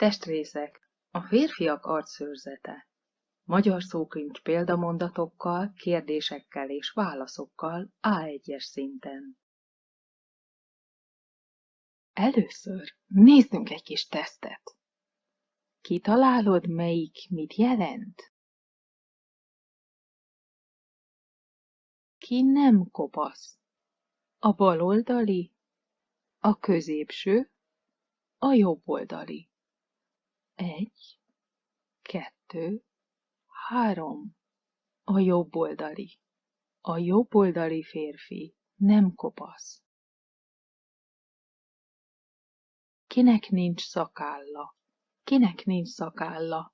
Testrészek. A férfiak arcszőrzete. Magyar szókincs példamondatokkal, kérdésekkel és válaszokkal A1-es szinten. Először nézzünk egy kis tesztet. Kitalálod, melyik mit jelent? Ki nem kopasz? A baloldali, a középső, a jobboldali. 1, 2, 3. A jobboldali. A jobboldali férfi nem kopasz. Kinek nincs szakálla? Kinek nincs szakálla?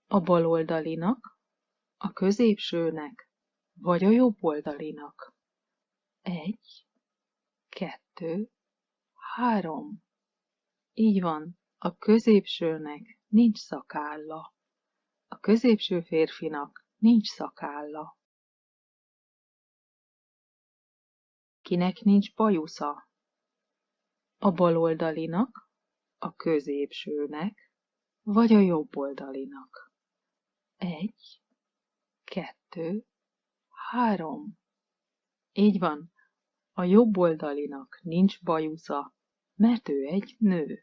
A baloldalinak, a középsőnek, vagy a jobboldalinak? 1, 2, 3. Így van, a középsőnek nincs szakálla. A középső férfinak nincs szakálla. Kinek nincs bajusza? A baloldalinak, a középsőnek, vagy a jobboldalinak? 1, 2, 3. Így van, a jobboldalinak nincs bajusza, mert ő egy nő.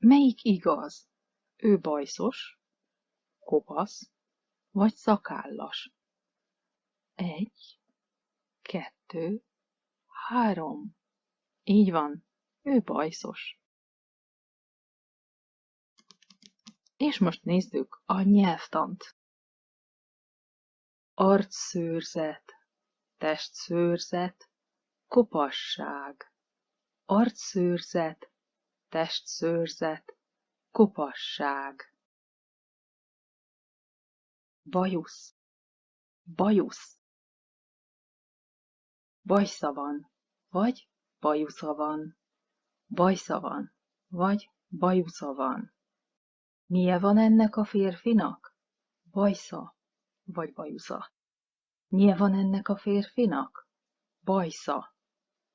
Melyik igaz? Ő bajszos, kopasz, vagy szakállas? 1, 2, 3. Így van, ő bajszos. És most nézzük a nyelvtant. Arcszőrzet, testszőrzet, kopasság. Arcszőrzet, testszőrzet, kopasság. Bajusz, bajusz. Bajsza van, vagy bajusza van. Bajsza van, vagy bajusza van. Milyen van ennek a férfinak? Bajsza, vagy bajusza. Milyen van ennek a férfinak? Bajsza,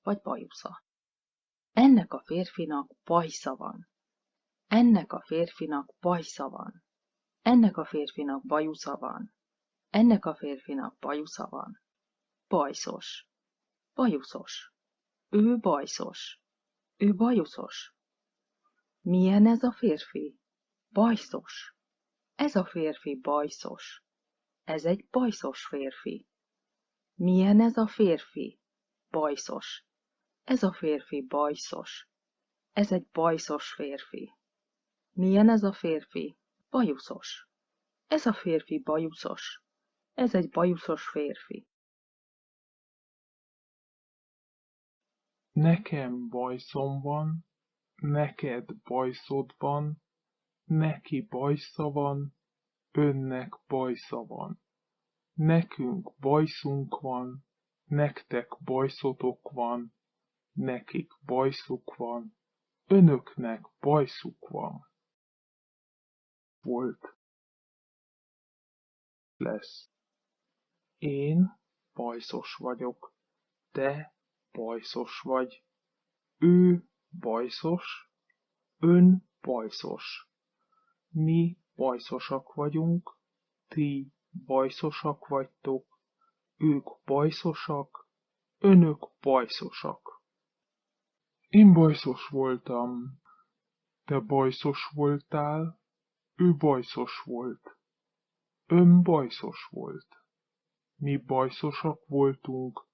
vagy bajusza. Ennek a férfinak bajsza van. Ennek a férfinak bajsza van. Ennek a férfinak bajusza van. Ennek a férfinak bajusza van. Bajszos. Bajuszos. Ő bajszos. Ő bajuszos. Milyen ez a férfi? Bajszos. Ez a férfi bajszos. Ez egy bajszos férfi. Milyen ez a férfi? Bajszos. Ez a férfi bajszos. Ez egy bajszos férfi. Milyen ez a férfi? Bajuszos. Ez a férfi bajuszos. Ez egy bajuszos férfi. Nekem bajszom van, neked bajszod van, neki bajsza van, önnek bajsza van. Nekünk bajszunk van, nektek bajszotok van, nekik bajszuk van, önöknek bajszuk van. Volt. Lesz. Én bajszos vagyok, te bajszos vagy, ő bajszos, ön bajszos. Mi bajszosak vagyunk, ti bajszosak vagytok, ők bajszosak, önök bajszosak. Én bajszos voltam, te bajszos voltál, ő bajszos volt, ön bajszos volt. Mi bajszosak voltunk,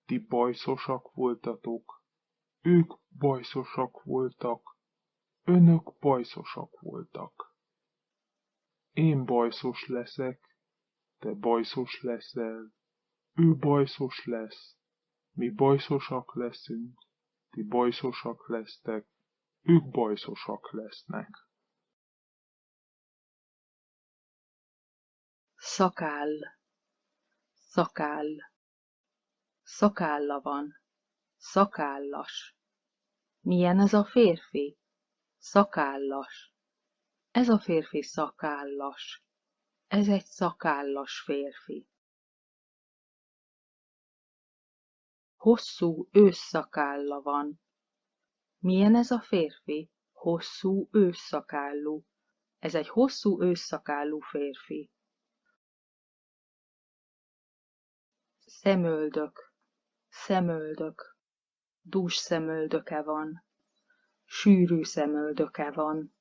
ti bajszosak voltatok, ők bajszosak voltak, önök bajszosak voltak. Én bajszos leszek, te bajszos leszel, ő bajszos lesz, mi bajszosak leszünk, ti bajszosak lesztek, ők bajszosak lesznek. Szakáll, szakáll. Szakálla van, szakállas. Milyen ez a férfi? Szakállas. Ez a férfi szakállas. Ez egy szakállas férfi. Hosszú ősszakálla van. Milyen ez a férfi? Hosszú ősszakállú. Ez egy hosszú ősszakállú férfi. Szemöldök, szemöldök. Dús szemöldöke van. Sűrű szemöldöke van.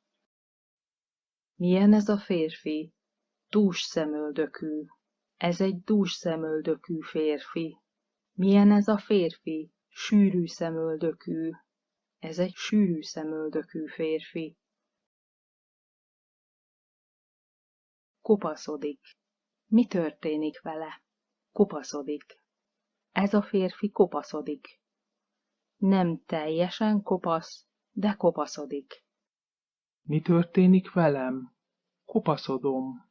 Milyen ez a férfi? Dús szemöldökű. Ez egy dús szemöldökű férfi. Milyen ez a férfi? Sűrű szemöldökű. Ez egy sűrű szemöldökű férfi. Kopaszodik. Mi történik vele? Kopaszodik. Ez a férfi kopaszodik. Nem teljesen kopasz, de kopaszodik. Mi történik velem? Kopaszodom.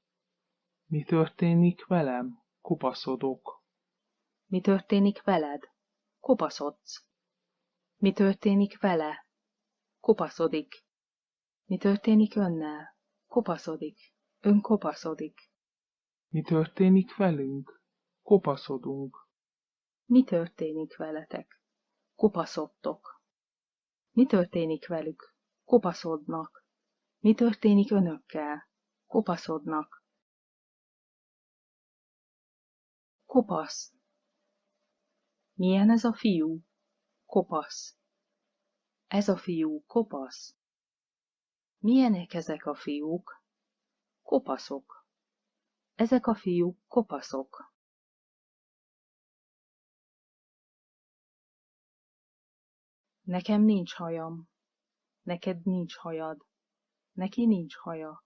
Mi történik velem? Kopaszodok. Mi történik veled? Kopaszodsz. Mi történik vele? Kopaszodik. Mi történik önnel? Kopaszodik. Ön kopaszodik. Mi történik velünk? Kopaszodunk. Mi történik veletek? Kopaszodtok. Mi történik velük? Kopaszodnak. Mi történik önökkel? Kopaszodnak. Kopasz. Milyen ez a fiú? Kopasz. Ez a fiú kopasz. Milyenek ezek a fiúk? Kopaszok. Ezek a fiúk kopaszok. Nekem nincs hajam. Neked nincs hajad. Neki nincs haja.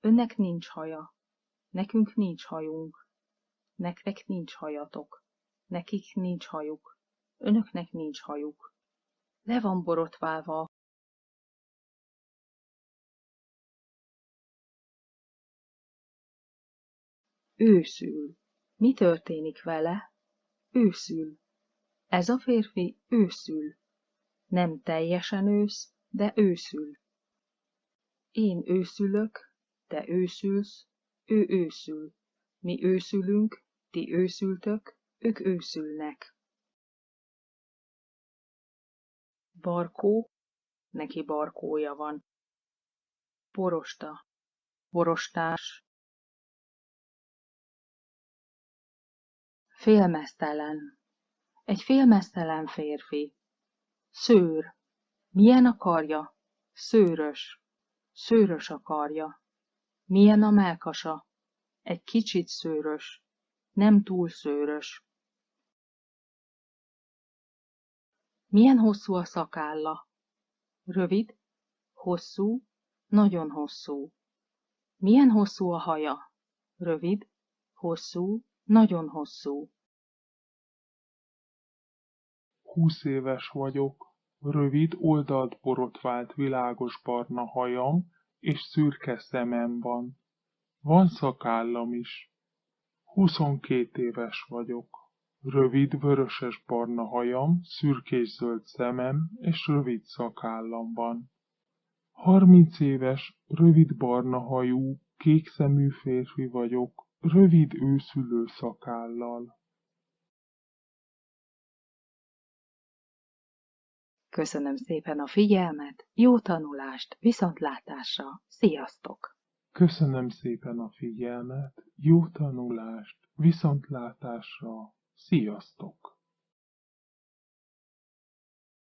Önnek nincs haja. Nekünk nincs hajunk. Nektek nincs hajatok. Nekik nincs hajuk. Önöknek nincs hajuk. Le van borotválva. Őszül. Mi történik vele? Őszül. Ez a férfi őszül. Nem teljesen ősz, de őszül. Én őszülök, te őszülsz, ő őszül. Mi őszülünk, ti őszültök, ők őszülnek. Barkó, neki barkója van. Borosta, borostás. Félmeztelen, egy félmeztelen férfi. Szőr, milyen a karja? Szőrös, szőrös a karja. Milyen a mellkasa? Egy kicsit szőrös, nem túl szőrös. Milyen hosszú a szakálla? Rövid, hosszú, nagyon hosszú. Milyen hosszú a haja? Rövid, hosszú, nagyon hosszú. 20 éves vagyok. Rövid, oldalt borotvált világos barna hajam és szürke szemem van. Van szakállam is. 22 éves vagyok. Rövid, vöröses barna hajam, szürkés-zöld szemem és rövid szakállam van. 30 éves, rövid barna hajú, kék szemű férfi vagyok, rövid őszülő szakállal. Köszönöm szépen a figyelmet, jó tanulást, viszontlátásra, sziasztok! Köszönöm szépen a figyelmet, jó tanulást, viszontlátásra, sziasztok!